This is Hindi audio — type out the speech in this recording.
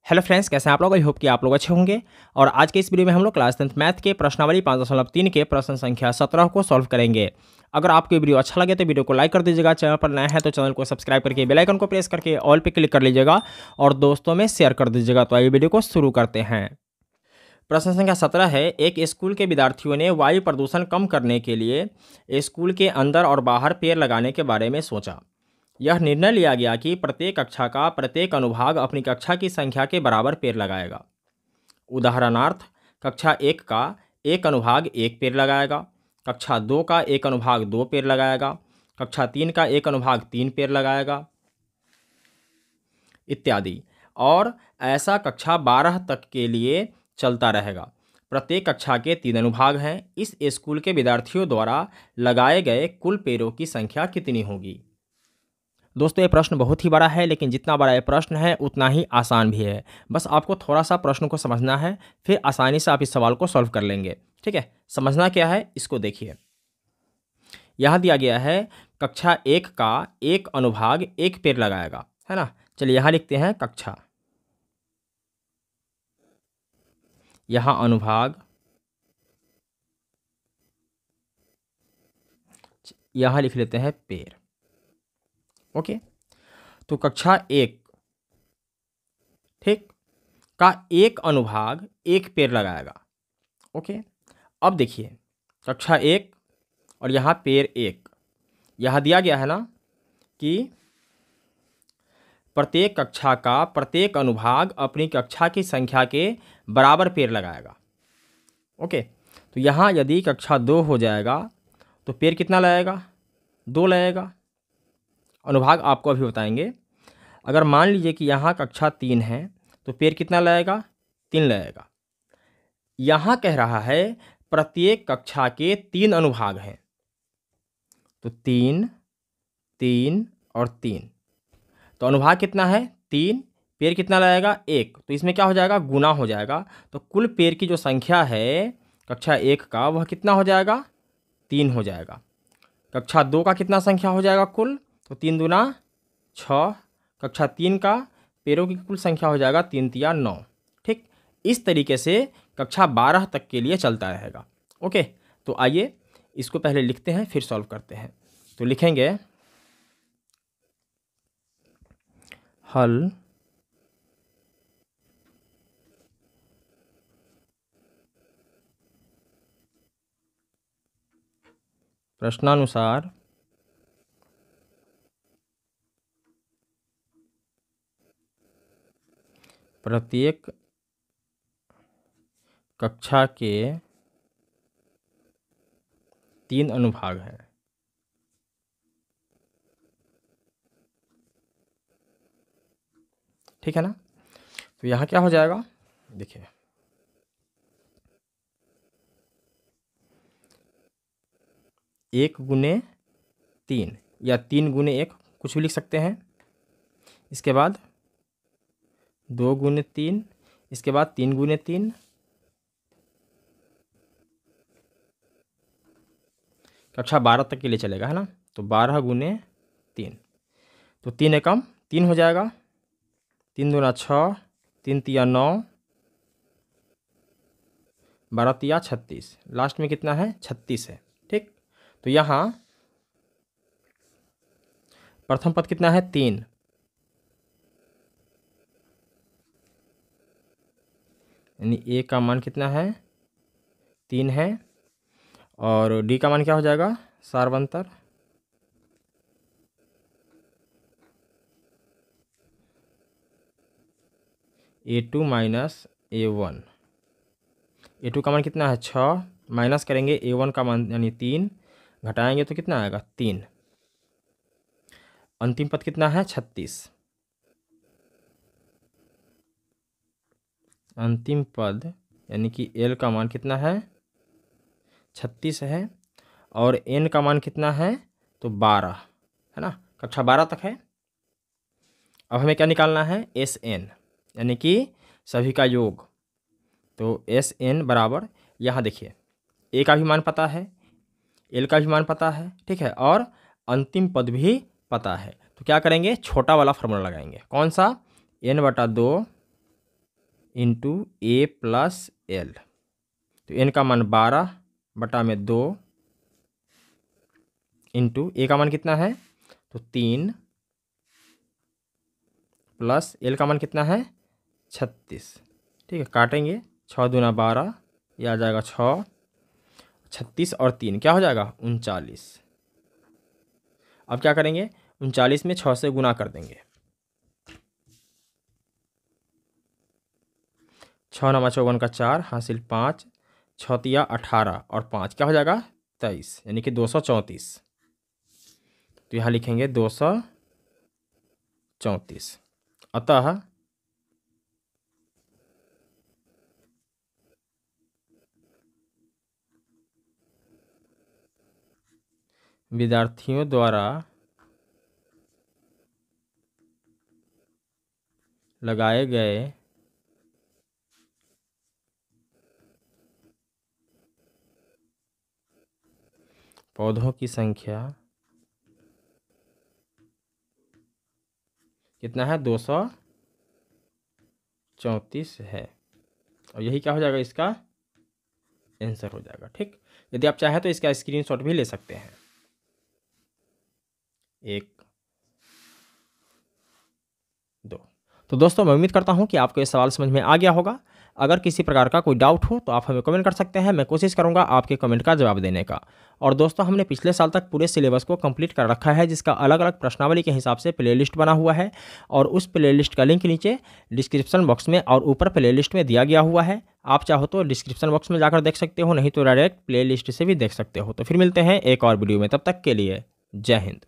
हेलो फ्रेंड्स, कैसे हैं आप लोग। आई होप कि आप लोग अच्छे होंगे। और आज के इस वीडियो में हम लोग क्लास 10th मैथ के प्रश्नावली 5.3 के प्रश्न संख्या 17 को सॉल्व करेंगे। अगर आपको ये वीडियो अच्छा लगे तो वीडियो को लाइक कर दीजिएगा। चैनल पर नया है तो चैनल को सब्सक्राइब करके बेल आइकन को प्रेस करके ऑल पे क्लिक कर लीजिएगा और दोस्तों में शेयर कर दीजिएगा। तो आइए वीडियो को शुरू करते हैं। प्रश्न संख्या 17 है, एक स्कूल के विद्यार्थियों ने वायु प्रदूषण कम करने के लिए स्कूल के अंदर और बाहर पेड़ लगाने के बारे में सोचा। यह निर्णय लिया गया कि प्रत्येक कक्षा का प्रत्येक अनुभाग अपनी कक्षा की संख्या के बराबर पेड़ लगाएगा। उदाहरणार्थ, कक्षा 1 का एक अनुभाग 1 पेड़ लगाएगा, कक्षा 2 का एक अनुभाग 2 पेड़ लगाएगा, कक्षा 3 का एक अनुभाग 3 पेड़ लगाएगा, इत्यादि। और ऐसा कक्षा 12 तक के लिए चलता रहेगा। प्रत्येक कक्षा के 3 अनुभाग हैं। इस स्कूल के विद्यार्थियों द्वारा लगाए गए कुल पेड़ों की संख्या कितनी होगी। दोस्तों, ये प्रश्न बहुत ही बड़ा है, लेकिन जितना बड़ा ये प्रश्न है उतना ही आसान भी है। बस आपको थोड़ा सा प्रश्न को समझना है, फिर आसानी से आप इस सवाल को सॉल्व कर लेंगे। ठीक है, समझना क्या है इसको देखिए। यहाँ दिया गया है कक्षा 1 का एक अनुभाग 1 पेड़ लगाएगा, है ना। चलिए यहाँ लिखते हैं कक्षा, यहाँ अनुभाग, यहाँ लिख लेते हैं पेड़। ओके, तो कक्षा 1 ठीक का एक अनुभाग 1 पेड़ लगाएगा। ओके, अब देखिए कक्षा 1 और यहाँ पेड़ 1, यहाँ दिया गया है ना कि प्रत्येक कक्षा का प्रत्येक अनुभाग अपनी कक्षा की संख्या के बराबर पेड़ लगाएगा। ओके, तो यहाँ यदि कक्षा 2 हो जाएगा तो पेड़ कितना लगेगा, 2 लगेगा। अनुभाग आपको अभी बताएंगे। अगर मान लीजिए कि यहाँ कक्षा 3 है तो पेड़ कितना लगेगा, 3 लगेगा। यहाँ कह रहा है प्रत्येक कक्षा के 3 अनुभाग हैं, तो 3, 3 और 3, तो अनुभाग कितना है 3, पेड़ कितना लगेगा 1, तो इसमें क्या हो जाएगा, गुना हो जाएगा। तो कुल पेड़ की जो संख्या है कक्षा 1 का वह कितना हो जाएगा, 3 हो जाएगा। कक्षा 2 का कितना संख्या हो जाएगा कुल, तो 3 दूना 6। कक्षा 3 का पेड़ों की कुल संख्या हो जाएगा 3 तिया 9। ठीक, इस तरीके से कक्षा 12 तक के लिए चलता रहेगा। ओके, तो आइए इसको पहले लिखते हैं फिर सॉल्व करते हैं। तो लिखेंगे हल प्रश्नानुसार प्रत्येक कक्षा के 3 अनुभाग हैं। ठीक है ना। तो यहाँ क्या हो जाएगा, देखिए 1 गुने 3 या 3 गुने 1, कुछ भी लिख सकते हैं। इसके बाद 2 गुने 3, इसके बाद 3 गुने 3, कक्षा 12 तक के लिए चलेगा, है ना। तो 12 गुने 3, तो 3 एकम 3 हो जाएगा। 3 दूना 6, 3 तिया 9, 12 तिया 36, लास्ट में कितना है 36 है। ठीक, तो यहाँ प्रथम पद कितना है 3, यानी ए का मान कितना है 3 है, और डी का मान क्या हो जाएगा, सार्वंतर A2 माइनस A1। A2 का मान कितना है 6, माइनस करेंगे A1 का मान यानी 3, घटाएंगे तो कितना आएगा 3। अंतिम पद कितना है 36। अंतिम पद यानी कि L का मान कितना है 36 है, और N का मान कितना है तो 12, है ना। कक्षा 12 तक है। अब हमें क्या निकालना है, SN यानी कि सभी का योग। तो SN बराबर, यहाँ देखिए A का भी मान पता है, L का भी मान पता है, ठीक है, और अंतिम पद भी पता है। तो क्या करेंगे, छोटा वाला फार्मूला लगाएंगे। कौन सा, N/2 इंटू ए प्लस एल। तो एन का मान 12/2 इंटू ए का मान कितना है तो 3 प्लस एल का मान कितना है 36। ठीक है, काटेंगे 6 दूना 12, यह आ जाएगा 6, 36 और 3 क्या हो जाएगा 39। अब क्या करेंगे 39 में 6 से गुना कर देंगे। 6 नमा 54 का 4 हासिल 5, 6 तिया 18 और 5 क्या हो जाएगा 23, यानी कि 234। तो यहाँ लिखेंगे 234। अतः विद्यार्थियों द्वारा लगाए गए पौधों की संख्या कितना है 234 है, और यही क्या हो जाएगा इसका आंसर हो जाएगा। ठीक, यदि आप चाहें तो इसका स्क्रीनशॉट भी ले सकते हैं। 1 2। तो दोस्तों मैं उम्मीद करता हूं कि आपको ये सवाल समझ में आ गया होगा। अगर किसी प्रकार का कोई डाउट हो तो आप हमें कमेंट कर सकते हैं, मैं कोशिश करूंगा आपके कमेंट का जवाब देने का। और दोस्तों हमने पिछले साल तक पूरे सिलेबस को कंप्लीट कर रखा है, जिसका अलग अलग प्रश्नावली के हिसाब से प्लेलिस्ट बना हुआ है, और उस प्लेलिस्ट का लिंक नीचे डिस्क्रिप्शन बॉक्स में और ऊपर प्लेलिस्ट में दिया गया हुआ है। आप चाहो तो डिस्क्रिप्शन बॉक्स में जाकर देख सकते हो, नहीं तो डायरेक्ट प्लेलिस्ट से भी देख सकते हो। तो फिर मिलते हैं एक और वीडियो में, तब तक के लिए जय हिंद।